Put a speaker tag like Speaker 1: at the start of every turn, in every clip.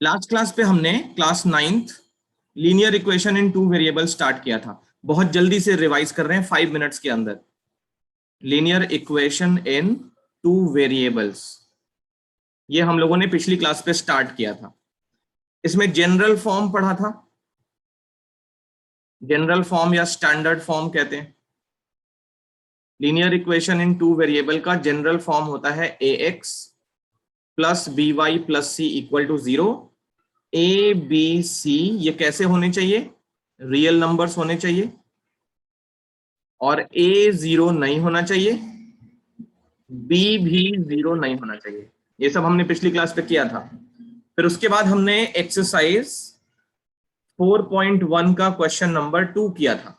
Speaker 1: Last class पे हमने class 9th linear equation in two variable start किया था। बहुत जल्दी से रिवाइज कर रहे हैं 5 मिनट्स के अंदर। Linear equation in two variables, ये हम लोगों ने पिछली क्लास पे स्टार्ट किया था। इसमें जनरल फॉर्म पढ़ा था, जनरल फॉर्म या स्टैंडर्ड फॉर्म कहते हैं। Linear equation in two variable का जनरल फॉर्म होता है ax plus b y plus c equal to 0। A b c ये कैसे होने चाहिए? रियल नंबर्स होने चाहिए, और ए 0 नहीं होना चाहिए, बी भी 0 नहीं होना चाहिए। ये सब हमने पिछली क्लास पे किया था। फिर उसके बाद हमने एक्सरसाइज 4.1 का क्वेश्चन नंबर 2 किया था।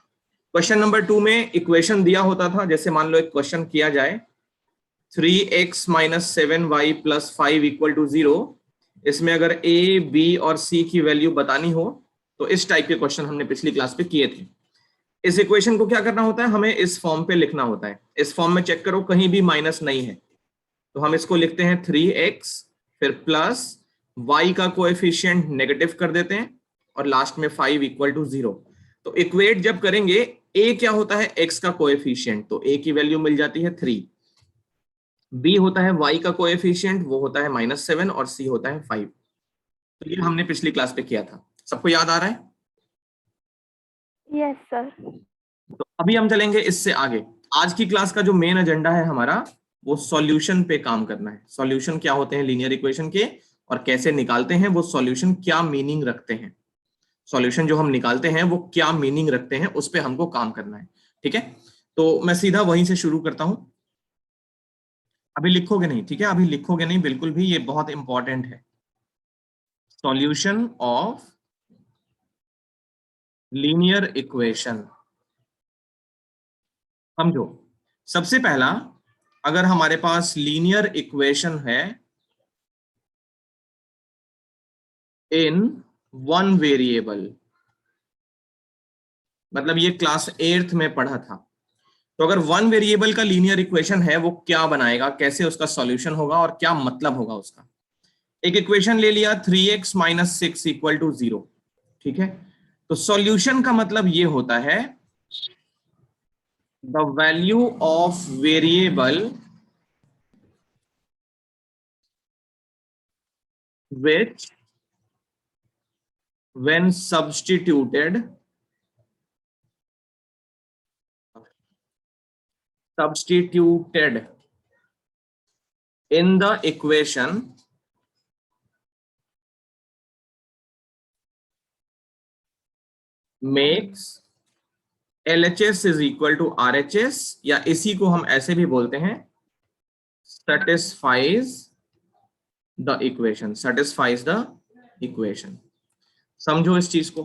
Speaker 1: क्वेश्चन नंबर 2 में इक्वेशन दिया होता था, जैसे मान लो एक क्वेश्चन किया जाए 3x minus 7y plus 5 equal to 0। इसमें अगर a, b और c की वैल्यू बतानी हो तो इस टाइप के क्वेश्चन हमने पिछली क्लास पे किए थे। इस इक्वेशन को क्या करना होता है, हमें इस फॉर्म पे लिखना होता है। इस फॉर्म में चेक करो, कहीं भी माइनस नहीं है, तो हम इसको लिखते हैं 3x, फिर प्लस y का कोएफिशिएंट नेगेटिव कर देते हैं, और लास्ट में 5 इक्वल टू 0। तो इक्वेट जब करेंगे, a क्या होता है x का कोएफिशिएंट, तो a की वैल्यू मिल जाती है 3। b होता है y का कोएफिशिएंट, वो होता है -7, और c होता है 5। तो ये हमने पिछली क्लास पे किया था। सबको याद आ रहा है?
Speaker 2: Yes sir.
Speaker 1: तो अभी हम चलेंगे इससे आगे। आज की क्लास का जो मेन एजेंडा है हमारा, वो सॉल्यूशन पे काम करना है। सॉल्यूशन क्या होते हैं लीनियर इक्वेशन के, और कैसे निकालते हैं, वो सॉल्यूशन क्या मीनिंग रखते हैं, सॉल्यूशन जो हम निकालते हैं वो क्या मीनिंग रखते हैं, उस पे हमको काम करना है। ठीक है, तो मैं सीधा वहीं से शुरू करता हूं। अभी लिखोगे नहीं, ठीक है, अभी लिखोगे नहीं बिल्कुल भी, ये बहुत इंपॉर्टेंट है। Solution of linear equation. समझो, सबसे पहला, अगर हमारे पास लीनियर इक्वेशन है इन वन वेरिएबल, मतलब ये क्लास 8th में पढ़ा था, तो अगर वन वेरिएबल का लीनियर इक्वेशन है, वो क्या बनाएगा, कैसे उसका सॉल्यूशन होगा और क्या मतलब होगा उसका। एक इक्वेशन ले लिया 3x माइनस 6 इक्वल टू 0। ठीक है, तो सॉल्यूशन का मतलब ये होता है the value of variable which when substituted in the equation makes LHS is equal to RHS, या इसी को हम ऐसे भी बोलते हैं satisfies the equation, satisfies the equation। समझो इस चीज को।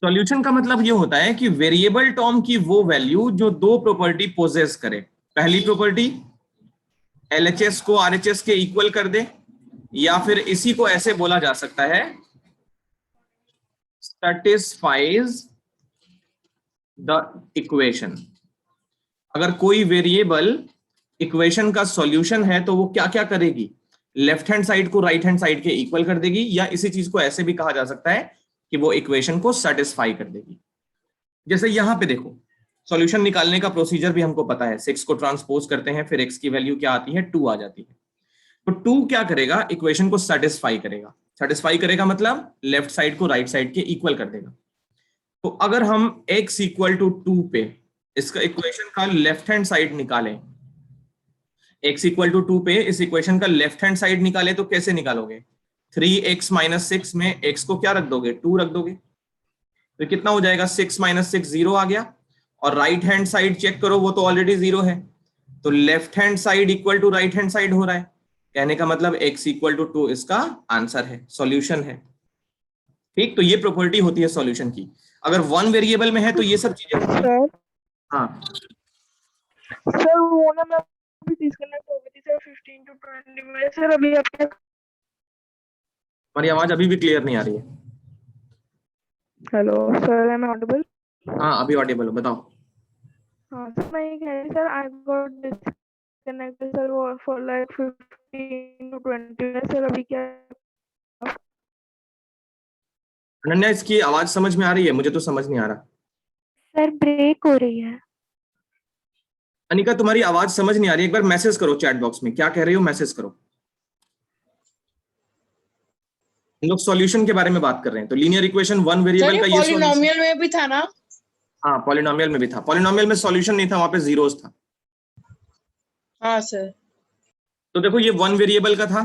Speaker 1: सॉल्यूशन का मतलब ये होता है कि वेरिएबल टर्म की वो वैल्यू जो दो प्रॉपर्टी पोजेस करे। पहली प्रॉपर्टी LHS को RHS के इक्वल कर दे, या फिर इसी को ऐसे बोला जा सकता है satisfies the equation। अगर कोई वेरिएबल इक्वेशन का सॉल्यूशन है तो वो क्या क्या करेगी, लेफ्ट हैंड साइड को राइट हैंड साइड के इक्वल कर देगी, या इसी चीज को ऐसे भी कहा जा सकता है कि वो इक्वेशन को सेटिस्फाई कर देगी। जैसे यहां पे देखो, सॉल्यूशन निकालने का प्रोसीजर भी हमको पता है। 6 को ट्रांसपोज करते हैं, फिर x की वैल्यू क्या आती है, 2 आ जाती है। तो 2 क्या करेगा, इक्वेशन को सेटिस्फाई करेगा। सेटिस्फाई करेगा मतलब लेफ्ट साइड को राइट साइड के इक्वल कर देगा। तो अगर हम x इक्वल टू 2 पे इसका इक्वेशन का लेफ्ट हैंड साइड निकालें, x इक्वल टू 2 पे इस इक्वेशन का लेफ्ट हैंड साइड निकाले, तो कैसे निकालोगे? 3x माइनस 6 में x को क्या रख दोगे, 2 रख दोगे। तो कितना हो जाएगा, 6 माइनस 6 0 आ गया। और राइट हैंड साइड चेक करो, वो तो ऑलरेडी 0 है, तो left hand side equal to right hand side हो रहा है। कहने का मतलब x इक्वल टू 2 इसका आंसर है, सॉल्यूशन है। ठीक, तो ये प्रॉपर्टी होती है सॉल्यूशन की। अगर वन वेरिएबल में है तो ये सब चीजें होती हैं।
Speaker 2: सर
Speaker 1: हाँ
Speaker 2: सर वो ना मैं अभी डिस्कनेक्ट हो गई थी सर 15 to 20 मिनट सर। अभी आपने
Speaker 1: हमारी आवाज अभी भी क्लियर नहीं आ रही है।
Speaker 2: Hello sir, am audible?
Speaker 1: हाँ अभी ऑडिबल हो, बताओ।
Speaker 2: हाँ सर, मैं ये कह रही sir I got this disconnect है सर, वो for like 15 to 20 minute sir. अभी क्या?
Speaker 1: अनन्या, इसकी आवाज समझ में आ रही है? मुझे तो समझ नहीं आ रहा।
Speaker 2: सर ब्रेक हो रही है।
Speaker 1: अनिका, तुम्हारी आवाज समझ नहीं आ रही, एक बार मैसेज करो चैट बॉक्स में, क्या कह रही हो मैसेज करो। हम लोग सॉल्यूशन के बारे में बात कर रहे हैं, तो लीनियर इक्वेशन वन वेरिएबल का ये सॉल्यूशन।
Speaker 3: पॉलिनोमियल में भी था ना?
Speaker 1: हाँ, पॉलिनोमियल में भी था। पॉलिनोमियल में सॉल्यूशन नहीं था, वहां पे जीरोस था।
Speaker 3: हाँ सर।
Speaker 1: तो देखो, ये वन वेरिएबल का था।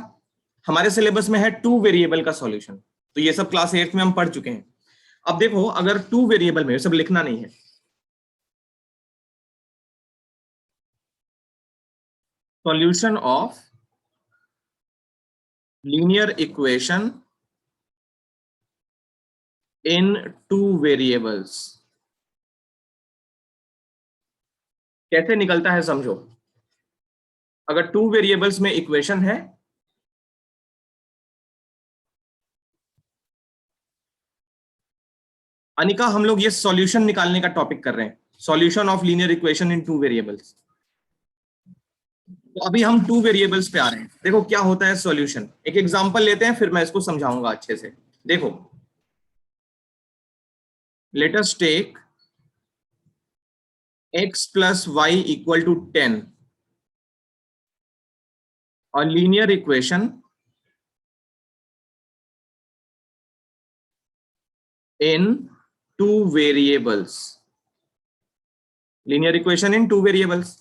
Speaker 1: हमारे सिलेबस में है टू वेरिएबल का सॉल्यूशन, तो ये सब क्लास 8 में हम पढ़ चुके हैं। अब देखो, अगर टू वेरिएबल में, सब लिखना नहीं है, solution of linear equation in two variables कैसे निकलता है समझो। अगर टू वेरिएबल्स में इक्वेशन है, अनिका, हम लोग ये सॉल्यूशन निकालने का टॉपिक कर रहे हैं, solution of linear equation in two variables. तो अभी हम टू वेरिएबल्स पे आ रहे हैं। देखो क्या होता है सॉल्यूशन, एक एग्जांपल लेते हैं, फिर मैं इसको समझाऊंगा अच्छे से। देखो, let us take x plus y equal to 10, a linear equation in two variables. Linear equation in two variables.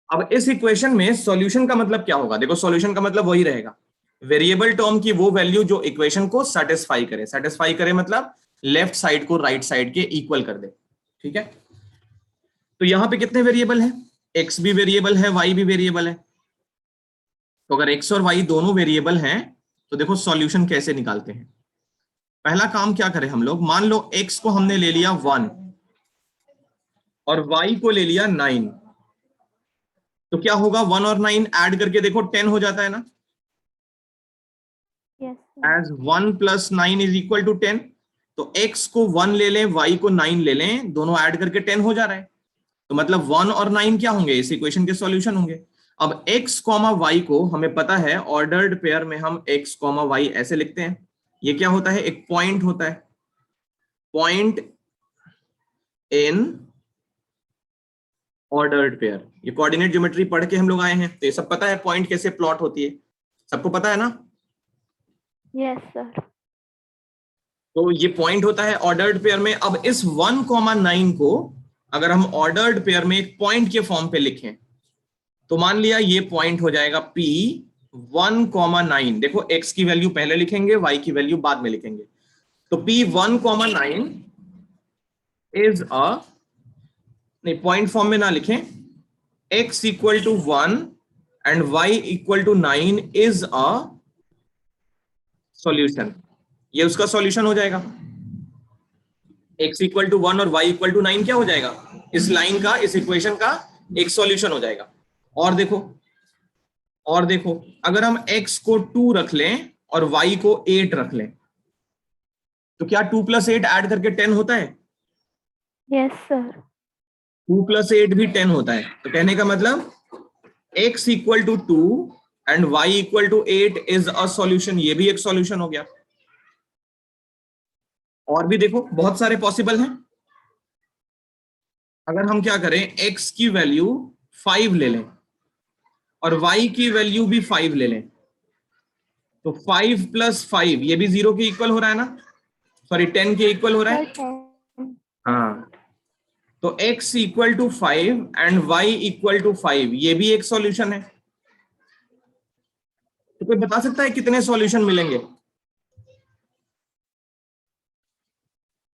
Speaker 1: अब इस इक्वेशन में सॉल्यूशन का मतलब क्या होगा? देखो, सॉल्यूशन का मतलब वही रहेगा, वेरिएबल टर्म की वो वैल्यू जो इक्वेशन को सेटिस्फाई करे। सेटिस्फाई करे मतलब लेफ्ट साइड को राइट साइड के इक्वल कर दे। ठीक है, तो यहां पे कितने वेरिएबल हैं? x भी वेरिएबल है, y भी वेरिएबल है। तो अगर x और y दोनों वेरिएबल हैं, तो देखो सॉल्यूशन कैसे निकालते हैं। पहला काम क्या करें हम लोग, मान लो x को हमने ले लिया 1 और y को ले लिया 9, तो क्या होगा? 1 और 9 ऐड करके देखो 10 हो जाता है ना। एज 1 + 9 = 10। तो x को 1 ले लें, y को 9 ले लें, दोनों ऐड करके 10 हो जा रहा है। तो मतलब 1 और 9 क्या होंगे? इस इक्वेशन के सॉल्यूशन होंगे। अब x, y को हमें पता है ऑर्डर्ड पेयर में हम x, y ऐसे लिखते हैं। ये क्या होता है? एक पॉइंट होता है, पॉइंट इन ऑर्डर्ड पेयर। ये कोऑर्डिनेट ज्योमेट्री पढ़ के हम लोग आए हैं, तो ये सब पता है पॉइंट कैसे प्लॉट होती है, सबको पता है ना?
Speaker 2: Yes sir.
Speaker 1: तो ये पॉइंट होता है ऑर्डर्ड पेयर में। अब इस 1, 9 को अगर हम ऑर्डर्ड पेयर में एक पॉइंट के फॉर्म पे लिखें, तो मान लिया ये पॉइंट हो जाएगा P 1, 9। देखो, x की वैल्यू पहले लिखेंगे, y की वैल्यू बाद में लिखेंगे। तो P 1, 9 इज अ, नहीं, पॉइंट फॉर्म में ना लिखें, x = 1 and y = 9 is a solution. ये उसका सॉल्यूशन हो जाएगा। x = 1 और y = 9 क्या हो जाएगा? इस लाइन का, इस इक्वेशन का एक सॉल्यूशन हो जाएगा। और देखो, अगर हम x को 2 रख लें और y को 8 रख लें, तो क्या 2 + 8 ऐड करके 10 होता है?
Speaker 2: Yes sir.
Speaker 1: 2 + 8 भी 10 होता है। तो कहने का मतलब x = 2 and y = 8 is a solution. ये भी एक सॉल्यूशन हो गया। और भी देखो, बहुत सारे पॉसिबल हैं। अगर हम क्या करें, x की वैल्यू 5 ले लें और y की वैल्यू भी 5 ले लें, तो 5 + 5 ये भी 0 के इक्वल हो रहा है ना, सॉरी 10 के इक्वल हो रहा है। हाँ, तो x = 5 एंड y = 5 ये भी एक सॉल्यूशन है। तो कोई बता सकता है कितने सॉल्यूशन मिलेंगे?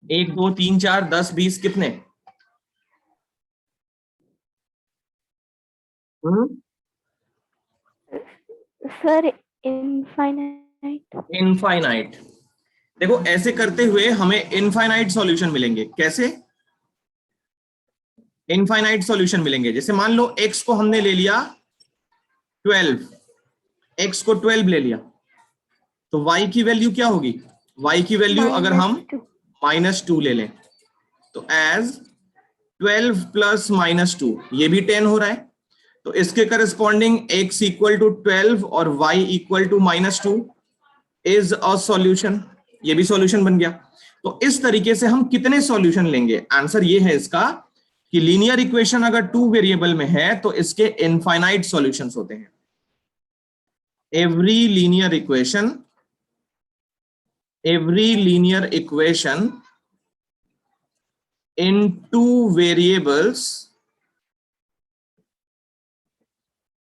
Speaker 1: 1, 2, 3, 4, 10, 20, कितने?
Speaker 2: Sir infinite.
Speaker 1: इनफाइनाइट। देखो, ऐसे करते हुए हमें इनफाइनाइट सॉल्यूशन मिलेंगे। कैसे इनफाइनाइट सॉल्यूशन मिलेंगे? जैसे मान लो x को हमने ले लिया 12, x को 12 ले लिया, तो y की वैल्यू क्या होगी? y की वैल्यू अगर हम -2 ले लें, तो एज 12 + -2 ये भी 10 हो रहा है। तो इसके करस्पॉन्डिंग x इक्वल टू 12 और y equal to -2 is a solution. ये भी सॉल्यूशन बन गया। तो इस तरीके से हम कितने सॉल्यूशन लेंगे? आंसर ये है इसका कि लीनियर इक्वेशन अगर 2 वेरिएबल में है तो इसके इनफाइनाइट सॉल्यूशंस होते हैं। every linear equation in two variables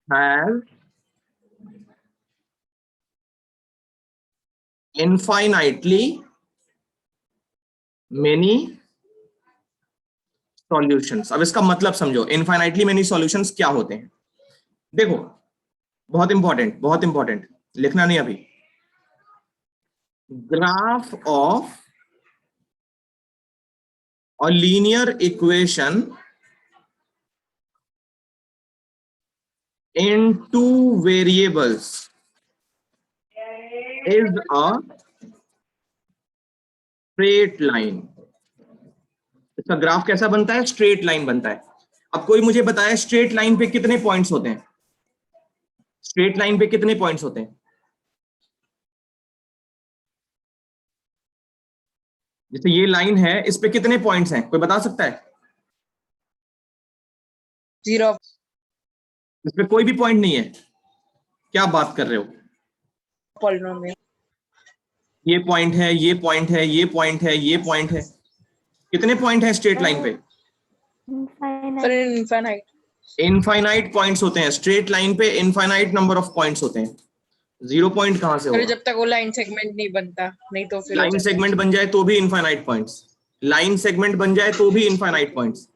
Speaker 1: has infinitely many solutions। अब इसका मतलब समझो, infinitely many solutions क्या होते हैं। देखो, बहुत इंपॉर्टेंट, लिखना नहीं अभी। Graph of a linear equation in two variables is a straight line। इसका ग्राफ कैसा बनता है? स्ट्रेट लाइन बनता है। अब कोई मुझे बताए स्ट्रेट लाइन पे कितने पॉइंट्स होते हैं? स्ट्रेट लाइन पे कितने पॉइंट्स होते हैं? जैसे ये लाइन है, इस पे कितने पॉइंट्स हैं? कोई बता सकता है?
Speaker 3: 0
Speaker 1: इस पे कोई भी पॉइंट नहीं है। क्या बात कर रहे हो?
Speaker 3: पॉलिनोमियल।
Speaker 1: ये पॉइंट है, ये पॉइंट है, ये पॉइंट है, ये पॉइंट है। कितने पॉइंट है स्ट्रेट लाइन पे?
Speaker 3: इनफाइनाइट।
Speaker 1: इनफाइनाइट पॉइंट्स होते हैं स्ट्रेट लाइन पे। इनफाइनाइट नंबर ऑफ पॉइंट्स होते हैं। 0 पॉइंट कहां से होगा?
Speaker 3: जब तक वो लाइन सेगमेंट नहीं बनता, नहीं तो फिर
Speaker 1: लाइन सेगमेंट बन जाए तो भी इनफाइनाइट पॉइंट्स। लाइन सेगमेंट बन जाए तो भी इनफाइनाइट पॉइंट्स।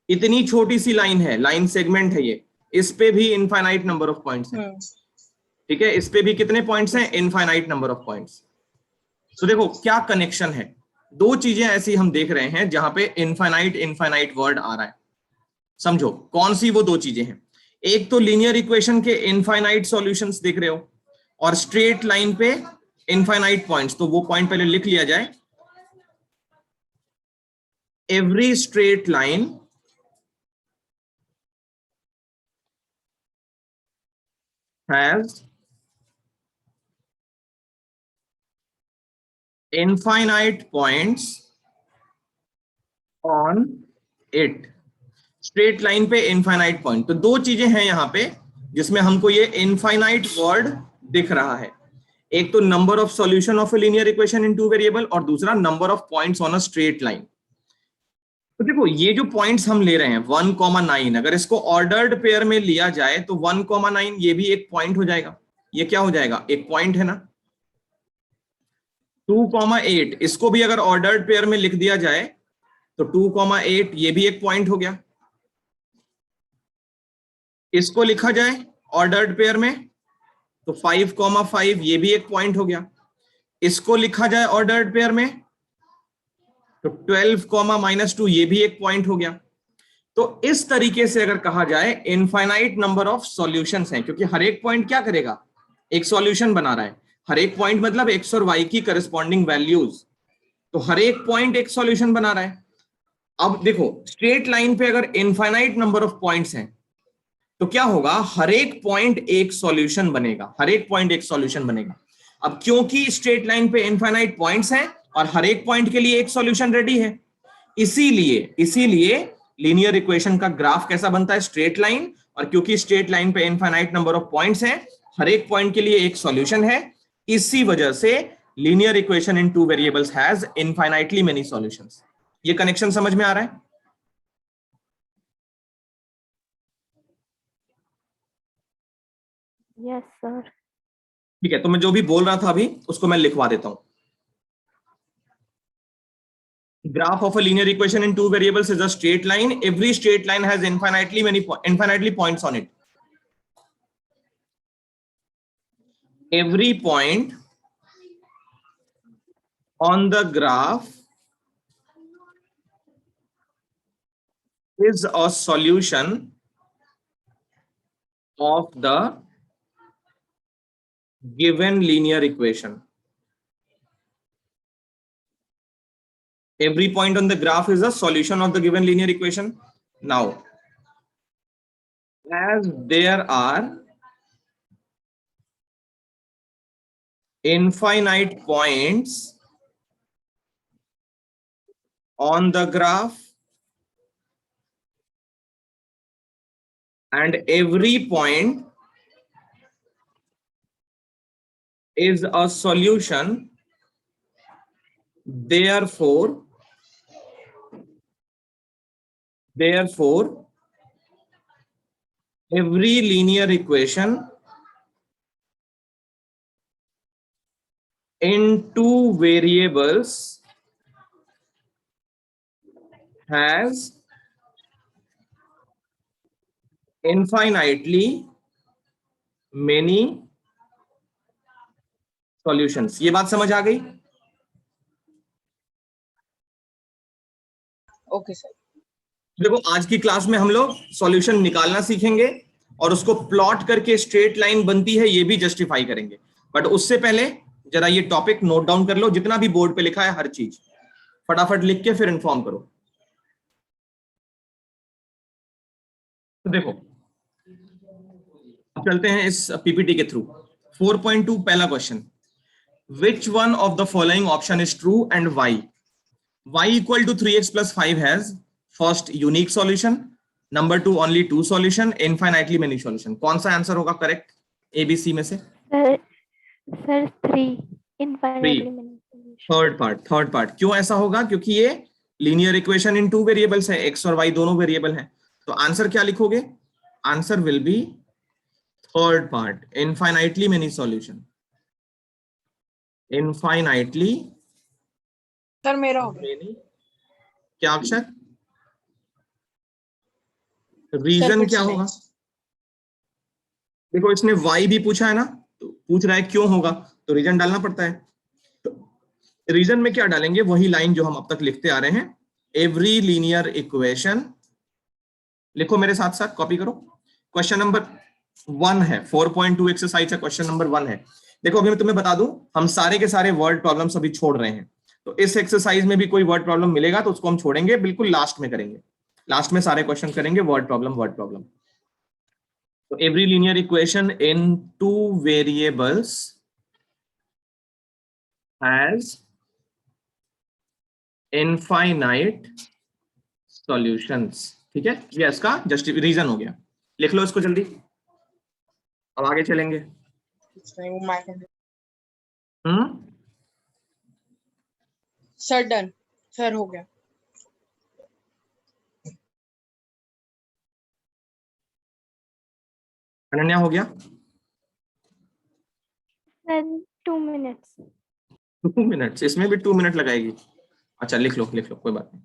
Speaker 1: इतनी छोटी सी लाइन है, लाइन सेगमेंट है ये, इस पे भी इनफाइनाइट नंबर ऑफ पॉइंट्स हैं। ठीक है, इस पे भी कितने पॉइंट्स हैं? Infinite number of points. तो देखो क्या कनेक्शन है। दो चीजें ऐसी हम देख रहे हैं जहां पे इनफाइनाइट वर्ड आ रहा है। समझो कौन सी वो दो चीजें हैं। एक तो लीनियर इक्वेशन के इनफाइनाइट सॉल्यूशंस देख रहे हो, और स्ट्रेट लाइन पे इनफाइनाइट पॉइंट्स। तो वो पॉइंट पहले लिख लिया जाए। Every straight line has infinite points on it। Straight line पे इनफाइनाइट पॉइंट। तो दो चीजें हैं यहां पे जिसमें हमको ये इनफाइनाइट वर्ड दिख रहा है। एक तो number of solution of a linear equation in two variable, और दूसरा number of points on a straight line. तो देखो ये जो पॉइंट्स हम ले रहे हैं 1,9, अगर इसको ऑर्डर्ड पेयर में लिया जाए तो 1,9 ये भी एक पॉइंट हो जाएगा। ये क्या हो जाएगा? एक पॉइंट है ना। 2,8 इसको भी अगर ऑर्डर्ड पेयर में लिख दिया जाए तो 2,8 ये भी एक पॉइंट हो गया। इसको लिखा जाए ऑर्डर्ड पेयर में तो 5,5 ये भी एक पॉइंट हो गया। इसको लिखा जाए ऑर्डर्ड पेयर में तो 12,-2 ये भी एक पॉइंट हो गया। तो इस तरीके से अगर कहा जाए इनफाइनाइट नंबर ऑफ सॉल्यूशंस हैं, क्योंकि हर एक पॉइंट क्या करेगा? एक सॉल्यूशन बना रहा है। हर एक पॉइंट मतलब एक्स और वाई की करस्पॉन्डिंग वैल्यूज, तो हर एक पॉइंट एक सॉल्यूशन बना रहा है। अब देखो स्ट्रेट लाइन पे अगर इनफाइनाइट नंबर ऑफ पॉइंट्स हैं तो क्या होगा? हर एक पॉइंट एक सॉल्यूशन बनेगा। हर एक पॉइंट एक सॉल्यूशन बनेगा। अब क्योंकि स्ट्रेट लाइन पे इनफाइनाइट पॉइंट्स हैं और हर एक पॉइंट के लिए एक सॉल्यूशन रेडी है, इसीलिए लीनियर इक्वेशन का ग्राफ कैसा बनता है? Straight line. और क्योंकि स्ट्रेट लाइन पे इनफाइनाइट नंबर ऑफ पॉइंट्स हैं, हर एक पॉइंट के लिए एक सॉल्यूशन है, इसी वजह से linear equation in two variables has infinitely many solutions. ये कनेक्शन समझ में आ रहा है?
Speaker 2: Yes sir.
Speaker 1: ठीक है, तो मैं जो भी बोल रहा था अभी उसको मैं लिखवा देता हूं। Graph of a linear equation in two variables is a straight line. Every straight line has infinitely points on it. Every point on the graph is a solution of the given linear equation. Every point on the graph is a solution of the given linear equation. Now, as there are infinite points on the graph and every point is a solution, therefore every linear equation in two variables has infinitely many solutions. ये बात समझ आ गई?
Speaker 3: Okay sir.
Speaker 1: देखो आज की class में हम लोग सॉल्यूशन निकालना सीखेंगे और उसको प्लॉट करके स्ट्रेट लाइन बनती है ये भी जस्टिफाई करेंगे। बट उससे पहले जरा ये टॉपिक नोट डाउन कर लो, जितना भी बोर्ड पे लिखा है हर चीज फटाफट लिख के फिर इन्फॉर्म करो। तो देखो अब चलते हैं इस पीपीटी के थ्रू। 4.2 पहला question, which one of the following option is true and why? Y equal to 3x plus 5 has first unique solution, number 2 only 2 solution, infinitely many solution। कौन सा आंसर होगा करेक्ट ABC में से?
Speaker 2: Sir 3 infinitely many solutions।
Speaker 1: Third part क्यों ऐसा होगा? क्योंकि ये linear equation in two variables है, x और y दोनों वेरिएबल हैं। तो आंसर क्या लिखोगे? Answer will be third part, infinitely many solution. Infinitely
Speaker 3: sir मेरा हो गया।
Speaker 1: मेनी क्या अक्षर? रीजन क्या होगा? देखो इसने y भी पूछा है ना, तो पूछ रहा है क्यों होगा, तो रीजन डालना पड़ता है। तो रीजन में क्या डालेंगे? वही लाइन जो हम अब तक लिखते आ रहे हैं, एवरी लीनियर इक्वेशन। लिखो मेरे साथ साथ, कॉपी करो। क्वेश्चन नंबर 1 है, 4.2 एक्सरसाइज है, क्वेश्चन नंबर 1 है। देखो अभी मैं तुम्हें बता दूं, हम सारे के सारे वर्ड प्रॉब्लम्स अभी छोड़ रहे हैं। तो इस एक्सरसाइज में भी कोई वर्ड प्रॉब्लम मिलेगा तो उसको हम छोड़ेंगे, बिल्कुल लास्ट में करेंगे। लास्ट में सारे क्वेश्चन करेंगे वर्ड प्रॉब्लम। तो every linear equation in two variables has infinite solutions. ठीक है, ये इसका जस्ट रीजन हो गया। लिख लो इसको जल्दी, अब आगे चलेंगे।
Speaker 3: सर डन, सर हो गया।
Speaker 1: अनन्या हो गया?
Speaker 2: Sir 2 minutes।
Speaker 1: 2 मिनट्स? इसमें भी 2 मिनट लगाएगी? अच्छा लिख लो कोई बात नहीं।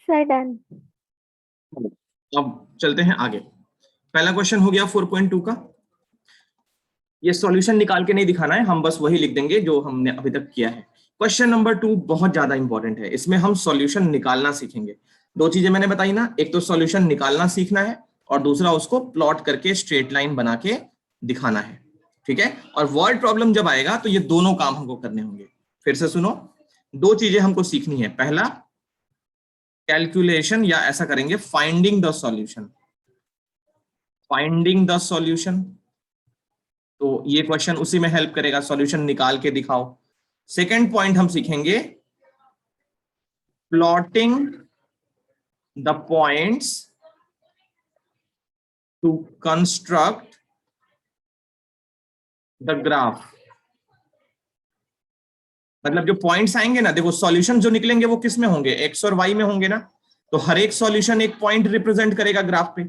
Speaker 2: Sir done.
Speaker 1: अब चलते हैं आगे। पहला क्वेश्चन हो गया 4.2 का। ये सॉल्यूशन निकाल के नहीं दिखाना है, हम बस वही लिख देंगे जो हमने अभी तक किया है। क्वेश्चन नंबर 2 बहुत ज्यादा इंपॉर्टेंट है, इसमें हम सॉल्यूशन निकालना सीखेंगे। 2 चीजें मैंने बताई ना, एक तो सॉल्यूशन निकालना सीखना है और दूसरा उसको प्लॉट करके स्ट्रेट लाइन बना के दिखाना है। ठीक है, और वर्ड प्रॉब्लम जब आएगा तो ये दोनों काम हमको करने होंगे। फिर से सुनो, 2 चीजें हमको सीखनी है। पहला कैलकुलेशन, या ऐसा करेंगे फाइंडिंग द सॉल्यूशन। तो ये क्वेश्चन उसी में हेल्प करेगा, सॉल्यूशन निकाल के दिखाओ। सेकंड पॉइंट हम सीखेंगे plotting the points to construct the graph. मतलब जो पॉइंट्स आएंगे ना, देखो सॉल्यूशन जो निकलेंगे वो किस में होंगे? एक्स और वाई में होंगे ना। तो हर एक सॉल्यूशन एक पॉइंट रिप्रेजेंट करेगा ग्राफ पे।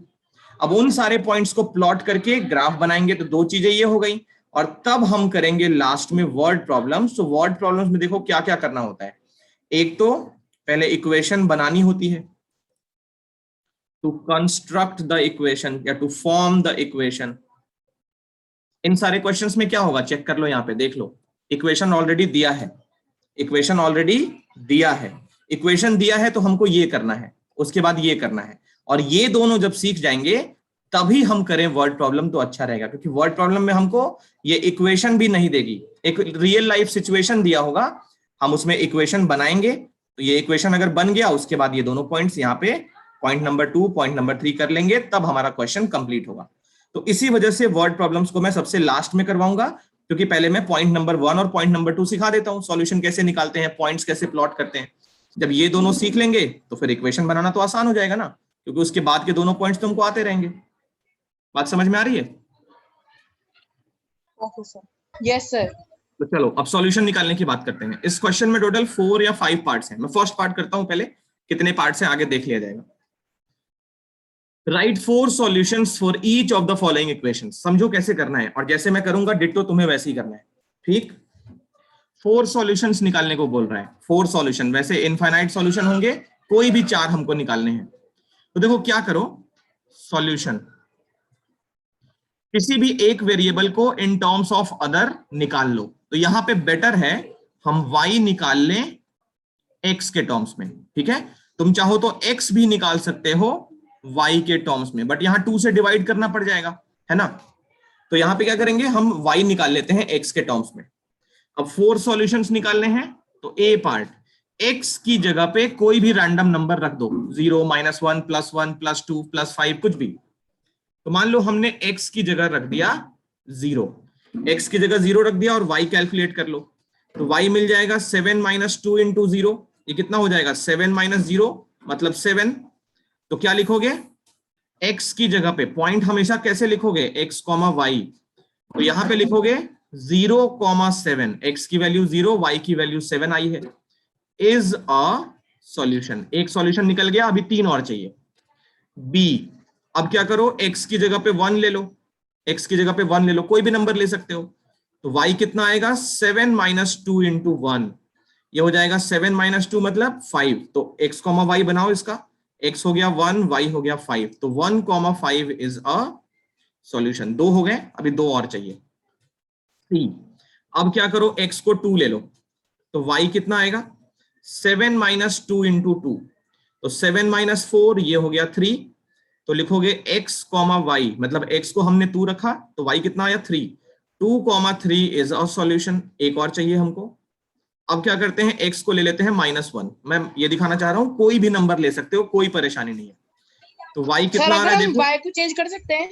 Speaker 1: अब उन सारे पॉइंट्स को प्लॉट करके ग्राफ बनाएंगे। तो 2 चीजें ये हो गई, और तब हम करेंगे लास्ट में वर्ड प्रॉब्लम्स। तो वर्ड प्रॉब्लम्स में देखो क्या क्या करना होता है। एक तो पहले इक्वेशन बनानी होती है, टू कंस्ट्रक्ट द इक्वेशन या टू फॉर्म द इक्वेशन। इन सारे क्वेश्चंस में क्या होगा, चेक कर लो, यहाँ पे देख लो, इक्वेशन ऑलरेडी दिया है, इक्वेशन ऑलरेडी दिया है, इक्वेशन दिया है तो हमको ये करना है, उसके बाद ये करना है, और ये दोनों जब सीख जाएंगे तभी हम करें वर्ड प्रॉब्लम तो अच्छा रहेगा, क्योंकि वर्ड प्रॉब्लम में हमको ये इक्वेशन भी नहीं देगी, एक रियल लाइफ सिचुएशन दिया होगा, हम उसमें इक्वेशन बनाएंगे, तो ये इक्वेशन अगर बन गया उसके बाद ये दोनों पॉइंट्स यहाँ पे पॉइंट नंबर 2 पॉइंट नंबर 3 कर लेंगे, तब हमारा क्वेश्चन कंप्लीट होगा। तो इसी वजह से वर्ड प्रॉब्लम्स को मैं सबसे लास्ट में करवाऊंगा, क्योंकि पहले मैं पॉइंट नंबर 1 और पॉइंट नंबर 2 सिखा देता हूँ, सॉल्यूशन कैसे निकालते हैं, पॉइंट्स कैसे प्लॉट करते हैं। जब ये दोनों सीख लेंगे तो फिर इक्वेशन बनाना तो आसान हो जाएगा ना, क्योंकि उसके बाद के दोनों पॉइंट्स तुमको आते रहेंगे। बात समझ में आ रही है?
Speaker 3: Okay sir. Yes sir.
Speaker 1: तो चलो अब सॉल्यूशन निकालने की बात करते हैं। इस क्वेश्चन में टोटल 4 या 5 पार्ट्स हैं। मैं फर्स्ट पार्ट करता हूं पहले, कितने पार्ट्स हैं आगे देख लिया जाएगा। Right 4 solutions for each of the following equations. समझो कैसे करना है, और जैसे मैं करूंगा डिट्टो तुम्हें वैसे ही करना है, ठीक। 4 सॉल्यूशंस निकालने को बोल रहा है, 4 सॉल्यूशन, वैसे इनफाइनाइट सॉल्यूशन होंगे, कोई भी 4 हमको निकालने हैं। तो देखो क्या करो, सॉल्यूशन किसी भी एक वेरिएबल को इन टर्म्स ऑफ अदर निकाल लो। तो यहां पे बेटर है हम y निकाल लें x के टर्म्स में, ठीक है। तुम चाहो तो x भी निकाल सकते हो y के टर्म्स में, बट यहां 2 से डिवाइड करना पड़ जाएगा, है ना। तो यहां पे क्या करेंगे, हम y निकाल लेते हैं x के टर्म्स में। अब 4 सॉल्यूशंस निकालने हैं, तो a पार्ट, x की जगह पे कोई भी रैंडम नंबर रख दो, 0, -1, +1, +2, +5, कुछ भी। तो मान लो हमने x की जगह रख दिया 0, x की जगह 0 रख दिया, और y कैलकुलेट कर लो, तो y मिल जाएगा 7 - 2 × 0, ये कितना हो जाएगा, 7 - 0 मतलब 7। तो क्या लिखोगे, x की जगह पे पॉइंट हमेशा कैसे लिखोगे, x, y, तो यहां पे लिखोगे 0, 7, x की वैल्यू 0, y की वैल्यू 7 आई है, इज अ सॉल्यूशन। एक सॉल्यूशन निकल गया, अभी 3 और चाहिए। b, अब क्या करो, x की जगह पे 1 ले लो, x की जगह पे 1 ले लो, कोई भी नंबर ले सकते हो। तो y कितना आएगा, 7 - 2 × 1, ये हो जाएगा 7 - 2 मतलब 5। तो x, y बनाओ इसका, x हो गया 1, y हो गया 5, तो 1, 5 इज अ सॉल्यूशन। 2 हो गए, अभी 2 और चाहिए। C, अब क्या करो, x को 2 ले लो, तो y कितना आएगा, 7 - 2 × 2, तो 7 - 4, ये हो गया 3। तो लिखोगे x, y, मतलब x को हमने 2 रखा, तो y कितना आया 3, 2, 3 इज अ सॉल्यूशन। एक और चाहिए हमको। अब क्या करते हैं, x को ले लेते हैं -1, मैं ये दिखाना चाह रहा हूं, कोई भी नंबर ले सकते हो, कोई परेशानी नहीं है। तो y कितना आ रहा है, देखो,
Speaker 3: y को चेंज कर सकते हैं,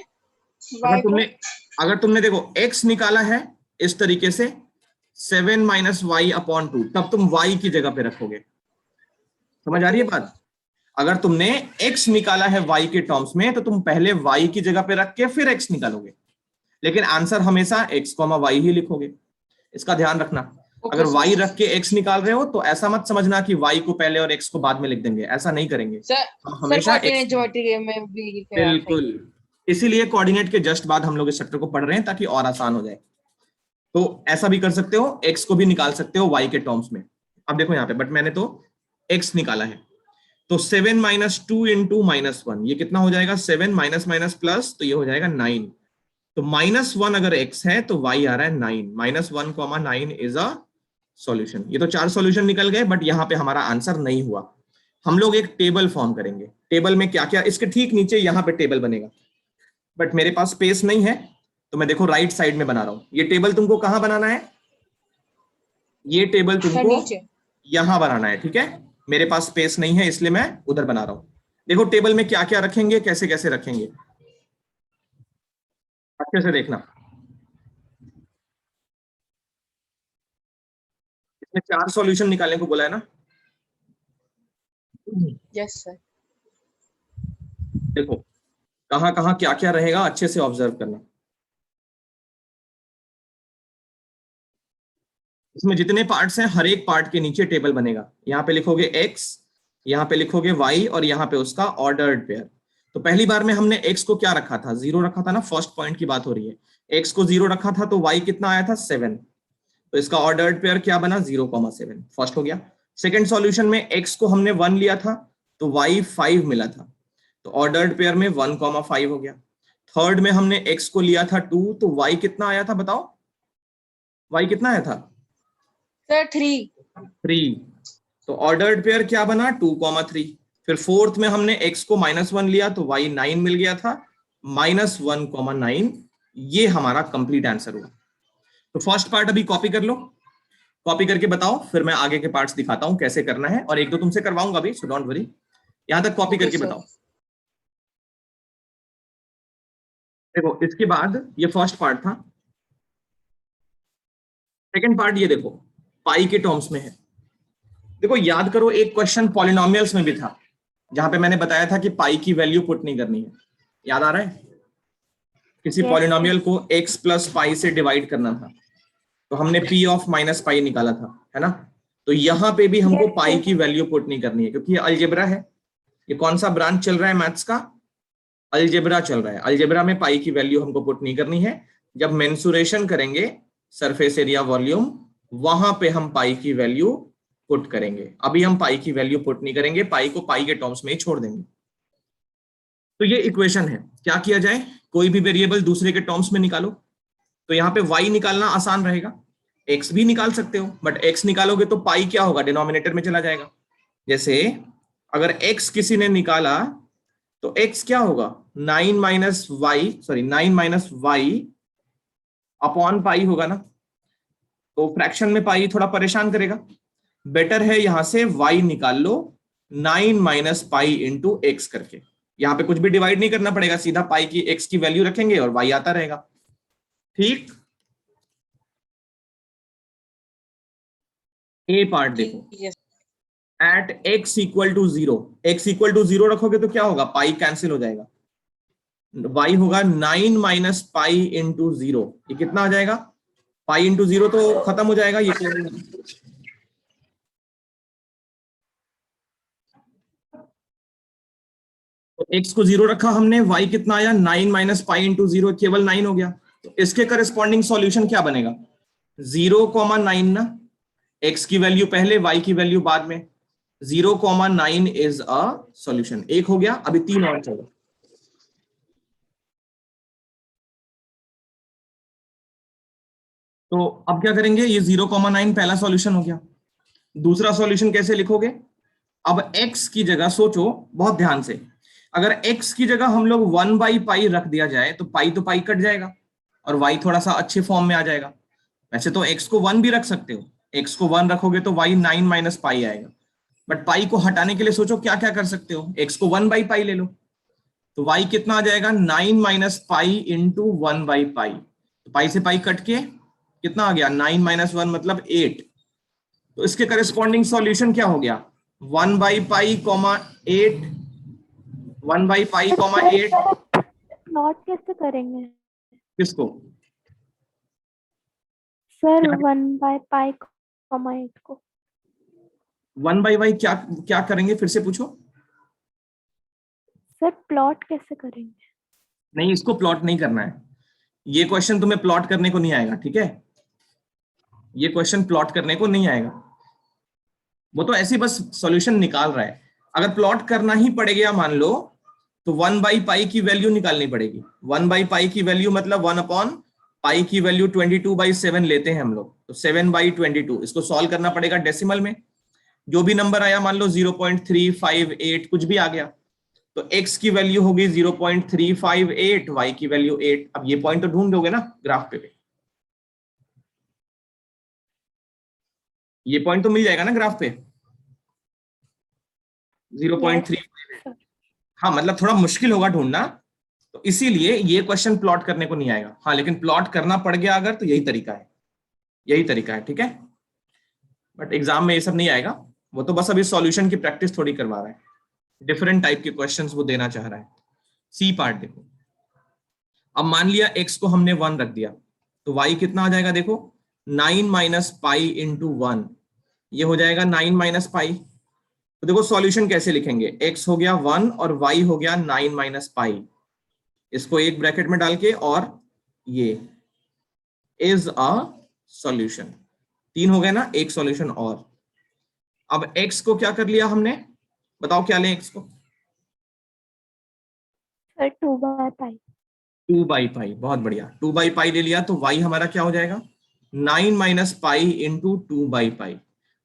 Speaker 1: अगर तुमने देखो x निकाला है इस तरीके से 7 - y/2, तब तुम y की जगह पे रखोगे। समझ आ रही है बात? अगर तुमने x निकाला है y के टर्म्स में, तो तुम पहले y की जगह पे रख के फिर x निकालोगे, लेकिन आंसर हमेशा x, y ही लिखोगे, इसका ध्यान रखना। अगर y रख के x निकाल रहे हो तो ऐसा मत समझना कि y को पहले और x को बाद में लिख देंगे, ऐसा नहीं करेंगे, हमेशा x। बिल्कुल, इसीलिए कोऑर्डिनेट के जस्ट बाद हम लोग इस चैप्टर को पढ़ रहे हैं, ताकि और आसान हो जाए। तो ऐसा भी कर सकते हो, x को भी निकाल सकते हो y के टर्म्स में। अब देखो यहाँ पे, बट मैंने तो x निकाला है, तो 7 - 2 × -1, ये कितना हो जाएगा, 7 माइनस प्लस, तो ये हो जाएगा 9। तो -1 अगर x है तो y आ रहा है 9, -1, 9 इज अ सॉल्यूशन। ये तो 4 सॉल्यूशन निकल गए, बट यहाँ पे हमारा आंसर नहीं हुआ। हम लोग एक टेबल फॉर्म करेंगे, टेबल में क्या क्या, इसके ठीक नीचे यहाँ पे टेबल बनेगा, बट मेरे पास स्पेस नहीं है, तो मैं देखो राइट साइड में बना रहा हूं। ये टेबल तुमको कहां बनाना है, ये टेबल तुमको यहां बनाना है, ठीक है। मेरे पास स्पेस नहीं है, इसलिए मैं उधर बना रहा हूं। देखो टेबल में क्या क्या रखेंगे, कैसे कैसे रखेंगे, अच्छे से देखना। इसमें 4 सॉल्यूशन निकालने को बोला है ना।
Speaker 3: Yes sir.
Speaker 1: देखो कहां कहां क्या क्या रहेगा, अच्छे से ऑब्जर्व करना। इसमें जितने पार्ट्स हैं, हर एक पार्ट के नीचे टेबल बनेगा। यहाँ पे लिखोगे x, यहाँ पे लिखोगे y, और यहाँ पे उसका ऑर्डर्ड पेयर। तो पहली बार में हमने x को क्या रखा था, 0 रखा था ना, फर्स्ट पॉइंट की बात हो रही है। x को 0 रखा था, तो y कितना आया था, 7, तो इसका ऑर्डर्ड पेयर क्या बना, 0, 7, फर्स्ट हो गया। सेकेंड सॉल्यूशन में x को हमने 1 लिया था, तो y 5 मिला था, तो ऑर्डर्ड पेयर में 1,5 हो गया। थर्ड में हमने x को लिया था 2, तो y कितना आया था बताओ, y कितना आया था
Speaker 3: सर 3।
Speaker 1: 3। तो ऑर्डर्ड पेयर क्या बना 2,3। फिर फोर्थ में हमने x को -1 लिया तो y 9 मिल गया था, -1,9। ये हमारा कंप्लीट आंसर हुआ। तो फर्स्ट पार्ट अभी कॉपी कर लो, कॉपी करके बताओ, फिर मैं आगे के पार्ट्स दिखाता हूं कैसे करना है, और एक दो तुमसे करवाऊंगा भी, सो डोंट वरी। यहां तक कॉपी
Speaker 3: ओके
Speaker 1: करके
Speaker 3: सर।
Speaker 1: बताओ। देखो इसके बाद ये फर्स्ट पार्ट था, सेकंड पार्ट ये देखो पाई के टर्म्स में है। देखो याद करो एक क्वेश्चन पॉलिनोमियल्स में भी था जहां पे मैंने बताया था कि पाई की वैल्यू पुट नहीं करनी है, याद आ रहा है? किसी
Speaker 2: Yes,
Speaker 1: पॉलिनोमियल को x प्लस पाई से डिवाइड करना था, तो हमने p ऑफ माइनस पाई निकाला था, है ना? तो यहां पे भी हमको
Speaker 2: Yes,
Speaker 1: पाई
Speaker 2: sir.
Speaker 1: की वैल्यू पुट नहीं करनी है, क्योंकि ये अलजेब्रा है। ये कौन सा ब्रांच चल रहा है मैथ्स का? अलजेब्रा चल रहा है। अलजेब्रा में पाई की वैल्यू हमको पुट नहीं करनी है। जब मेंसुरेशन करेंगे सरफेस एरिया वॉल्यूम, वहां पे हम पाई की वैल्यू पुट करेंगे। अभी हम पाई की वैल्यू पुट नहीं करेंगे, पाई को पाई के टर्म्स में ही छोड़ देंगे। तो ये इक्वेशन है। क्या किया जाए, कोई भी वेरिएबल दूसरे के टर्म्स में निकालो। तो यहाँ पे y निकालना आसान रहेगा, x भी निकाल सकते हो, बट x निकालोगे तो पाई क्या होगा, डिनोमिनेटर में चला जाएगा। जैसे अगर x किसी ने निकाला तो x क्या होगा, 9 - y अपॉन पाई होगा ना। तो फ्रैक्शन में पाई थोड़ा परेशान करेगा, बेटर है यहां से y निकाल लो 9 - पाई इंटू एक्स करके। यहां पे कुछ भी डिवाइड नहीं करना पड़ेगा, सीधा पाई की x की वैल्यू रखेंगे और y आता रहेगा। ठीक, ए पार्ट देखो,
Speaker 3: ठीक है।
Speaker 1: At x equal to 0, x equal to 0 रखोगे तो क्या होगा, पाई कैंसिल हो जाएगा, y होगा 9 - पाई इंटू 0। ये कितना आ जाएगा, पाई इंटू 0 तो खत्म हो जाएगा ये। तो x को 0 रखा हमने, y कितना आया 9 - पाई इंटू 0, केवल 9 हो गया। तो इसके करस्पॉन्डिंग सॉल्यूशन क्या बनेगा, 0,9 ना, x की वैल्यू पहले y की वैल्यू बाद में, 0,9 इज अ सॉल्यूशन। एक हो गया, अभी 3 और चाहिए। तो अब क्या करेंगे, ये 0,9 पहला सॉल्यूशन हो गया। दूसरा सॉल्यूशन कैसे लिखोगे, अब x की जगह सोचो बहुत ध्यान से, अगर x की जगह हम लोग 1/पाई रख दिया जाए तो पाई कट जाएगा और y थोड़ा सा अच्छे फॉर्म में आ जाएगा। वैसे तो x को 1 भी रख सकते हो, x को 1 रखोगे तो y 9 - पाई आएगा, बट पाई को हटाने के लिए सोचो क्या क्या कर सकते हो, x को 1/पाई ले लो, तो y कितना आ जाएगा 9 - पाई इंटू 1/पाई। तो पाई से पाई कट के कितना आ गया, 9 - 1 मतलब 8। तो इसके करस्पॉन्डिंग सॉल्यूशन क्या हो गया, 1/पाई कॉमा 8, 1/पाई कॉमा 8।
Speaker 2: प्लॉट कैसे करेंगे
Speaker 1: किसको,
Speaker 2: सर,
Speaker 1: क्या
Speaker 2: 1/पाई,8 को?
Speaker 1: 1/y क्या क्या करेंगे, फिर से पूछो।
Speaker 2: सर प्लॉट कैसे करेंगे?
Speaker 1: नहीं, इसको प्लॉट नहीं करना है, ये क्वेश्चन तुम्हें प्लॉट करने को नहीं आएगा, ठीक है? ये क्वेश्चन प्लॉट करने को नहीं आएगा, वो तो ऐसे बस सॉल्यूशन निकाल रहा है। अगर प्लॉट करना ही पड़ेगा मान लो, तो 1/पाई की वैल्यू निकालनी पड़ेगी। 1/पाई की वैल्यू मतलब 1/पाई की वैल्यू 22/7 लेते हैं हम लोग, तो 7/22। इसको सॉल्व करना पड़ेगा डेसिमल में, जो भी नंबर आया मान लो 0.358 कुछ भी आ गया, तो x की वैल्यू होगी 0.358, y की वैल्यू 8। अब ये पॉइंट तो ढूंढ दोगे ना ग्राफ पे, ये पॉइंट तो मिल जाएगा ना ग्राफ पे,
Speaker 2: यस
Speaker 1: 0.3।
Speaker 2: सर।
Speaker 1: हाँ मतलब थोड़ा मुश्किल होगा ढूंढना, तो इसीलिए ये क्वेश्चन प्लॉट करने को नहीं आएगा। हाँ लेकिन प्लॉट करना पड़ गया अगर, तो यही तरीका है, यही तरीका है, ठीक है? बट एग्जाम में ये सब नहीं आएगा, वो तो बस अभी सॉल्यूशन की प्रैक्टिस थोड़ी करवा रहा है, डिफरेंट टाइप के क्वेश्चंस वो देना चाह रहा है। सी पार्ट देखो, अब मान लिया x को हमने 1 रख दिया, तो y कितना आ जाएगा देखो, 9 - पाई इंटू 1, ये हो जाएगा 9 - पाई। तो देखो सॉल्यूशन कैसे लिखेंगे, x हो गया 1 और y हो गया 9 - पाई, इसको एक ब्रैकेट में डाल के, और ये इज अ सॉल्यूशन। 3 हो गए ना, एक सॉल्यूशन और। अब x को क्या कर लिया हमने, बताओ क्या लें x को,
Speaker 2: सर 2/π।
Speaker 1: 2/π, बहुत बढ़िया। 2/π ले लिया तो y हमारा क्या हो जाएगा, 9 माइनस पाई इंटू 2/π।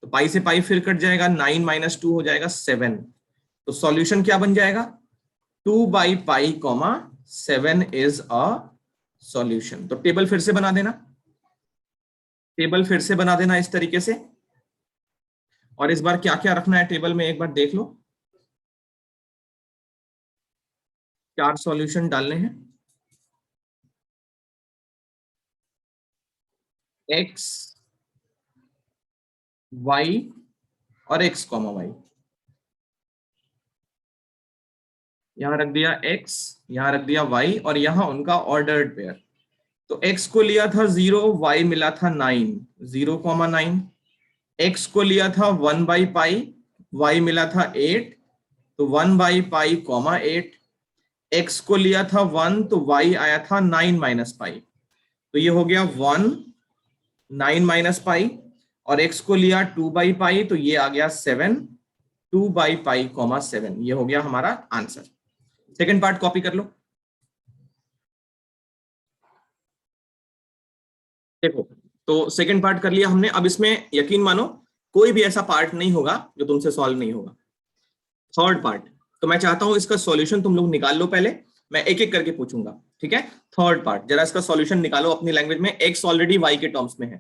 Speaker 1: तो पाई से पाई फिर कट जाएगा, 9 माइनस 2 हो जाएगा 7। तो सॉल्यूशन क्या बन जाएगा, 2/π, 7 इज अ सॉल्यूशन। तो टेबल फिर से बना देना, टेबल फिर से बना देना इस तरीके से। और इस बार क्या क्या रखना है टेबल में एक बार देख लो। 4 सॉल्यूशन डालने हैं, x, y और x, y। यहां रख दिया x, यहां रख दिया y, और यहां उनका ऑर्डर्ड पेयर। तो x को लिया था 0, y मिला था 9, 0,9। x को लिया था 1/π, y मिला था 8, तो 1/π, 8। x को लिया था 1, तो y आया था 9 माइनस पाई, तो ये हो गया 1, 9 माइनस पाई। और x को लिया 2/π, तो ये आ गया 7, 2/π, 7। ये हो गया हमारा आंसर। सेकंड पार्ट कॉपी कर लो। देखो, तो सेकंड पार्ट कर लिया हमने। अब इसमें यकीन मानो कोई भी ऐसा पार्ट नहीं होगा जो तुमसे सॉल्व नहीं होगा। थर्ड पार्ट, तो मैं चाहता हूं इसका सॉल्यूशन तुम लोग निकाल लो पहले, मैं एक एक करके पूछूंगा, ठीक है। थर्ड पार्ट, जरा इसका सॉल्यूशन निकालो अपनी लैंग्वेज में। x ऑलरेडी y के टर्म्स में है,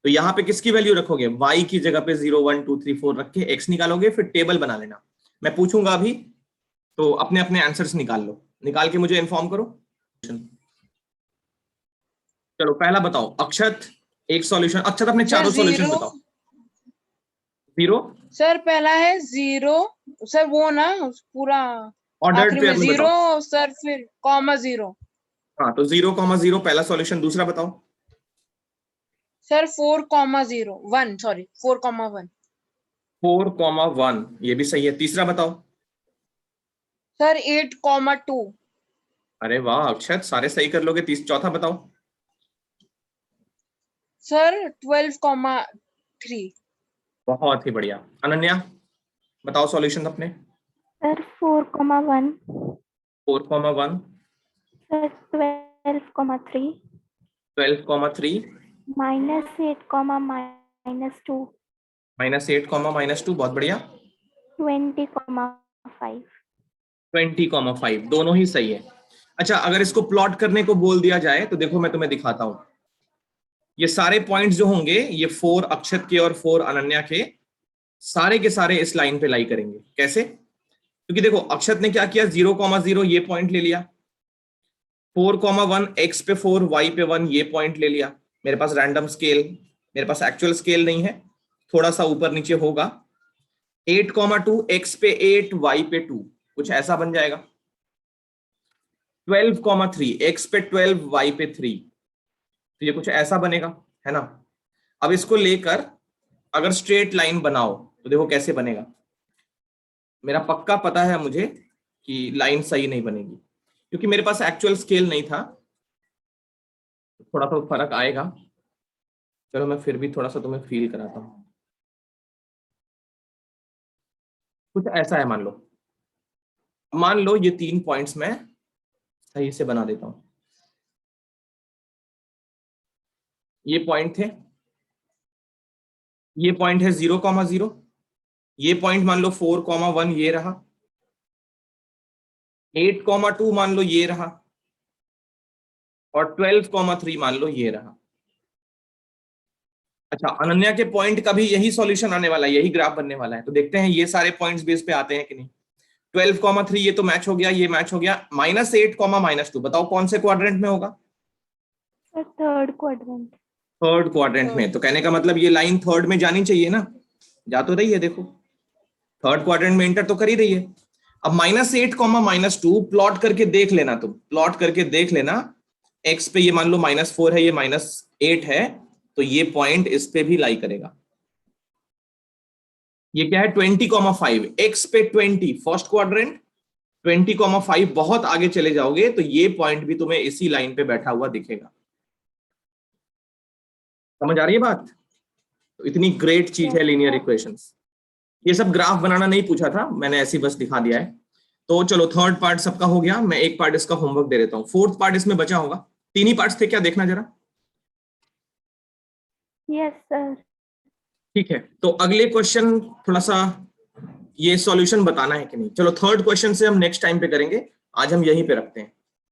Speaker 1: तो यहाँ पे किसकी वैल्यू रखोगे, y की जगह पे 0, 1, 2, 3, 4 रख के x निकालोगे, फिर टेबल बना लेना। मैं पूछूंगा अभी, तो अपने अपने आंसर्स निकाल लो, निकाल के मुझे इन्फॉर्म करो। चलो पहला बताओ अक्षत, एक सॉल्यूशन। अक्षत अपने चारों सॉल्यूशन बताओ। 0
Speaker 3: सर पहला है 0, सर वो ना पूरा
Speaker 1: ऑर्डर्ड
Speaker 3: आखिरी
Speaker 1: पेयर
Speaker 3: में
Speaker 1: में
Speaker 3: 0,
Speaker 1: बताओ।
Speaker 3: सर फिर कॉमा 0।
Speaker 1: हाँ, तो 0,0 पहला सॉल्यूशन। दूसरा बताओ
Speaker 3: सर 4,0 1, सॉरी 4,1।
Speaker 1: 4,1, ये भी सही है। तीसरा बताओ।
Speaker 3: सर 8,2।
Speaker 1: अरे वाह अक्षत, सारे सही कर लोगे। चौथा बताओ।
Speaker 3: सर 12,3।
Speaker 1: बहुत ही बढ़िया। अनन्या बताओ सॉल्यूशन अपने।
Speaker 2: सर 4,1।
Speaker 1: 4,1,
Speaker 2: सर 12,3।
Speaker 1: 12,3,
Speaker 2: -8,
Speaker 1: -8, -2, बहुत बढ़िया।
Speaker 2: 20,5।
Speaker 1: 20,5, दोनों ही सही है। अच्छा, अगर इसको प्लॉट करने को बोल दिया जाए तो देखो मैं तुम्हें दिखाता हूं। ये सारे पॉइंट्स जो होंगे, ये 4 अक्षत के और 4 अनन्या के, सारे के सारे इस लाइन पे लाई करेंगे। कैसे? क्योंकि देखो अक्षत ने क्या किया, 0,0 ये पॉइंट ले लिया, 4,1 x पे 4, y पे 1 ये पॉइंट ले लिया। मेरे पास रैंडम स्केल, मेरे पास एक्चुअल स्केल नहीं है, थोड़ा सा ऊपर नीचे होगा। 8,2 x पे 8, y पे 2, कुछ ऐसा बन जाएगा। 12,3 x पे 12, y पे 3, तो ये कुछ ऐसा बनेगा, है ना। अब इसको लेकर अगर स्ट्रेट लाइन बनाओ तो देखो कैसे बनेगा। मेरा पक्का पता है मुझे कि लाइन सही नहीं बनेगी, क्योंकि मेरे पास एक्चुअल स्केल नहीं था, थोड़ा तो फर्क आएगा। चलो मैं फिर भी थोड़ा सा तुम्हें फील कराता हूं। कुछ ऐसा है, मान लो ये 3 पॉइंट्स मैं सही से बना देता हूं। ये पॉइंट थे, ये पॉइंट है 0,0, ये पॉइंट मान लो 4,1 ये रहा, 8,2 मान लो ये रहा, और 12,3 मान लो ये रहा। अच्छा, अनन्या के पॉइंट का भी यही सॉल्यूशन आने वाला है, यही ग्राफ बनने वाला है। तो देखते हैं ये सारे पॉइंट्स बेस पे आते हैं कि नहीं। 12,3 ये तो मैच हो गया, ये मैच हो गया। -8, -2 बताओ कौन से क्वाड्रेंट में होगा।
Speaker 2: Sir third quadrant.
Speaker 1: Third quadrant में, तो कहने का मतलब ये लाइन थर्ड में जानी चाहिए ना, जा तो रही है। देखो थर्ड क्वाड्रेंट में एंटर तो कर ही रही है। अब -8, -2 प्लॉट करके देख लेना, तुम प्लॉट करके देख लेना। एक्स पे ये मान लो -4 है, ये -8 है, तो ये पॉइंट इस पे भी लाई करेगा। ये क्या है, 20,5, एक्स पे 20 फर्स्ट क्वाड्रेंट, 20,5 बहुत आगे चले जाओगे तो ये पॉइंट भी तुम्हें इसी लाइन पे बैठा हुआ दिखेगा। समझ आ रही है बात? तो इतनी ग्रेट चीज है लीनियर इक्वेशंस। ये सब ग्राफ बनाना नहीं पूछा था मैंने, ऐसे बस दिखा दिया है। तो चलो थर्ड पार्ट सबका हो गया, मैं एक पार्ट इसका होमवर्क दे देता हूँ, फोर्थ पार्ट इसमें बचा होगा, 3 ही पार्ट्स थे क्या, देखना जरा।
Speaker 4: Yes sir.
Speaker 1: ठीक है, तो अगले क्वेश्चन थोड़ा सा ये सॉल्यूशन बताना है कि नहीं, चलो थर्ड क्वेश्चन से हम नेक्स्ट टाइम पे करेंगे, आज हम यहीं पे रखते हैं।